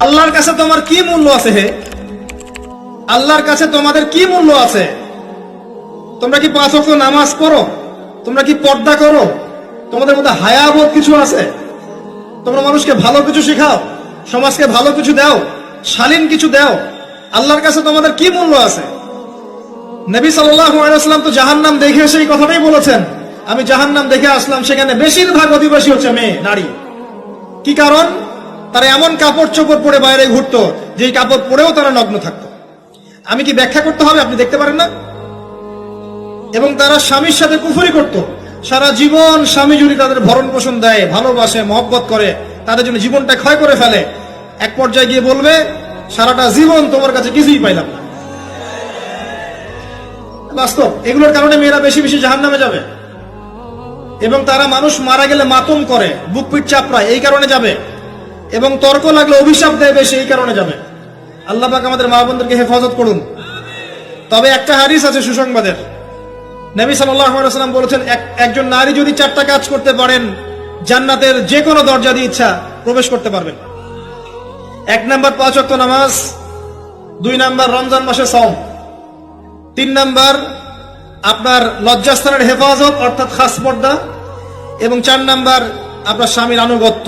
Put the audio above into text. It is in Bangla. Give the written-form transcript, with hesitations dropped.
আল্লাহর কাছে তোমার কি মূল্য আছে? হে আল্লাহর কাছে তোমাদের কি মূল্য আছে? তোমরা কি 5 ওয়াক্ত নামাজ পড়ো? তোমরা কি পর্দা করো? তোমাদের মধ্যে হায়াবোধ কিছু আছে? তোমরা মানুষকে ভালো কিছু শেখাও, সমাজকে ভালো কিছু দাও, শালীন কিছু দাও? আল্লাহর কাছে তোমাদের কি মূল্য আছে? নবী সাল্লাল্লাহু আলাইহি ওয়াসাল্লাম তো জাহান্নাম দেখে সেই কথাটাই বলেছেন, আমি জাহান্নাম দেখে আসলাম, সেখানে বেশিরভাগ অধিবাসী হচ্ছে মেয়ে, নারী। কি কারণ? তারা এমন কাপড় চোপড় পরে বাইরে ঘুরতো, যেই কাপড় পরেও তারা নগ্ন থাকতো। আমি কি ব্যাখ্যা করতে হবে? আপনি দেখতে পারেন না? এবং তারা স্বামীর সাথে কুফরি করত। সারা জীবন স্বামী যদি তাদের ভরণ পোষণ দেয়, ভালোবাসে, মহব্বত করে, তাদের জন্য জীবনটা ক্ষয় করে ফেলে, এক পর্যায়ে গিয়ে বলবে সারাটা জীবন তোমার কাছে কিছুই পাইলাম না। বাস্তব। এগুলোর কারণে মেয়েরা বেশি বেশি জাহান্নামে যাবে। এবং তারা মানুষ মারা গেলে মাতম করে, বুক পিঠ চাপড়ায়, এই কারণে যাবে। এবং তর্ক লাগলে অভিশাপ দেয় বেশি, এই কারণে যাবে। আল্লাহ পাক আমাদের মা বোনদেরকে হেফাজত করুন। তবে একটা হাদিস আছে সুসংবাদের। নবী সাল্লাল্লাহু আলাইহি ওয়াসাল্লাম বলেছেন, একজন নারী যদি 4টা কাজ করতে পারেন, জান্নাতের যে কোনো দরজা দিয়ে ইচ্ছা প্রবেশ করতে পারবেন। 1 নাম্বার 5 ওয়াক্ত নামাজ, 2 নাম্বার রমজান মাসে সওম, 3 নাম্বার আপনার লজ্জাস্থানের হেফাজত অর্থাৎ খাস পর্দা, এবং 4 নাম্বার আপনার স্বামীর আনুগত্য।